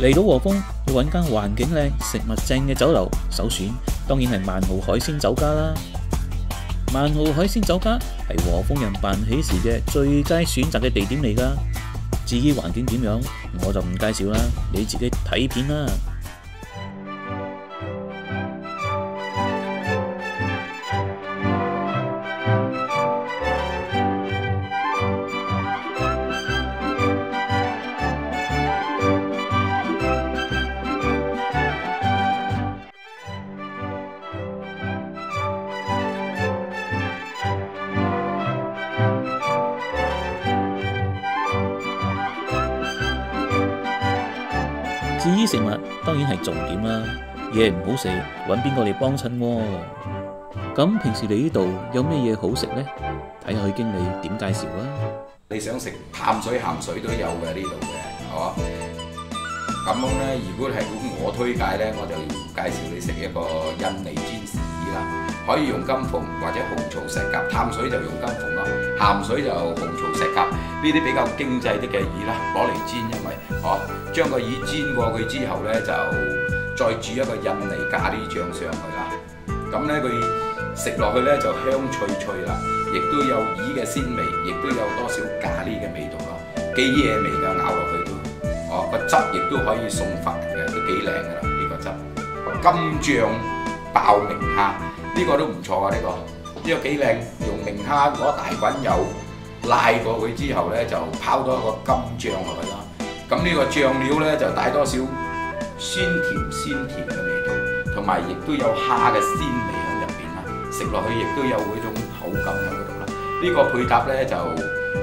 嚟到和風要揾間環境靚、食物正嘅酒樓，首選當然係萬豪海鮮酒家啦。萬豪海鮮酒家係和風人辦喜事嘅最佳選擇嘅地點嚟㗎。至於環境點樣，我就唔介紹啦，你自己睇片啦。至於食物當然係重點啦，嘢唔好食，揾邊個嚟幫襯喎？咁平時你呢度有咩嘢好食呢？睇下佢經理點介紹啊！你想食淡水鹹水都有嘅呢度嘅，係嘛？咁樣咧，如果係我推介咧，我就要介紹你食一個印尼煎豉魚啦，可以用金鳳或者紅槽石蛤，淡水就用金鳳咯，鹹水就紅槽石蛤，呢啲比較經濟啲嘅魚啦，攞嚟煎，因為將個魚煎過佢之後咧，就再煮一個印尼咖喱醬上去啦。咁咧佢食落去咧就香脆脆啦，亦都有魚嘅鮮味，亦都有多少咖喱嘅味道咯，幾惹味㗎，咬落去都。個汁亦都可以送飯嘅，都幾靚㗎啦呢個汁。金醬爆明蝦呢個都唔錯啊，呢個幾靚，用明蝦攞大滾油拉過佢之後咧，就拋多一個金醬落去啦。咁呢個醬料咧就帶多少鮮甜嘅味道，同埋亦都有蝦嘅鮮味喺入邊啦。食落去亦都有嗰種口感喺嗰度啦。呢個配搭咧就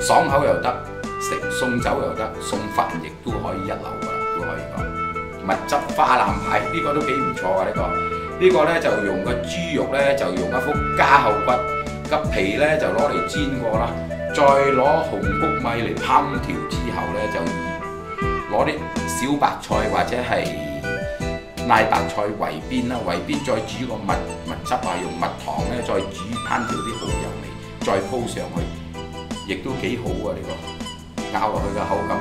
爽口又得。送酒又得，送飯亦都可以一流噶啦，都可以講。蜜汁花腩排呢個都幾唔錯啊！呢個咧就用個豬肉咧就用一幅加厚骨，個皮咧就攞嚟煎過啦，再攞紅谷米嚟烹調之後咧，就攞啲小白菜或者係拉白菜圍邊啦，圍邊再煮個蜜汁啊，用蜜糖咧再煮烹調啲蠔油味，再鋪上去，亦都幾好啊！呢個。咬落去嘅口感，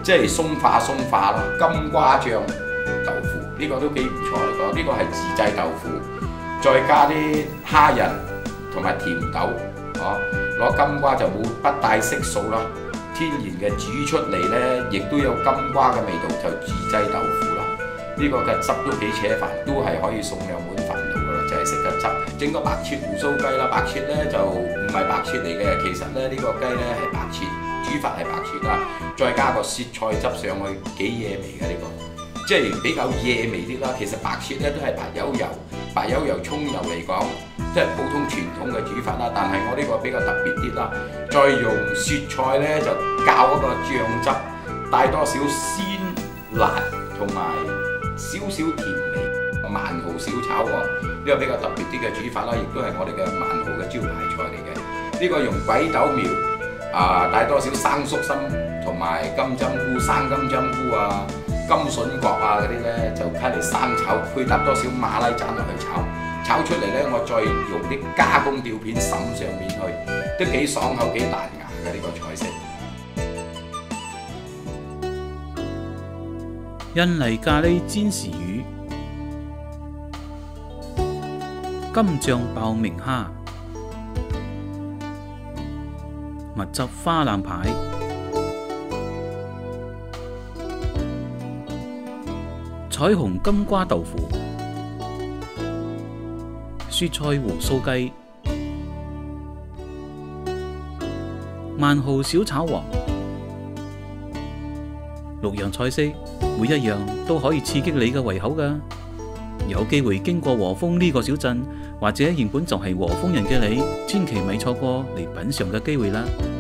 即係鬆化咯。金瓜醬豆腐呢個都幾唔錯呢個係自製豆腐，再加啲蝦仁同埋甜豆，攞金瓜就冇不帶色素啦，天然嘅煮出嚟咧，亦都有金瓜嘅味道，就自製豆腐啦。呢個嘅汁都幾扯飯，都係可以送兩碗飯到噶啦，就係食個汁。整個白切胡鬚雞啦，白切咧就唔係白切嚟嘅，其實咧呢個雞咧係白切。煮法係白切啦，再加個雪菜汁上去，幾惹味嘅呢個，即係比較惹味啲啦。其實白切咧都係白油葱油嚟講，即係普通傳統嘅煮法啦。但係我呢個比較特別啲啦，再用雪菜咧就較一個醬汁，帶多少鮮辣同埋少少甜味。萬豪小炒王呢個比較特別啲嘅煮法啦，亦都係我哋嘅萬豪嘅招牌菜嚟嘅。呢個用鬼豆苗。帶多少生粟心同埋金針菇、生金針菇啊、金筍角啊嗰啲咧，就睇嚟生炒，配搭多少馬拉盞落去炒，炒出嚟咧，我再用啲加工吊片滲上面去，都幾爽口、幾彈牙嘅呢個菜式。印尼咖喱煎豉魚、金醬爆明蝦、蜜汁花腩排、彩虹金瓜豆腐、雪菜胡鬚雞、萬豪小炒王，六樣菜式，每一樣都可以刺激你嘅胃口㗎。有機會經過和風呢個小鎮，或者原本就係和風人嘅你，千祈咪錯過嚟品嚐嘅機會啦〜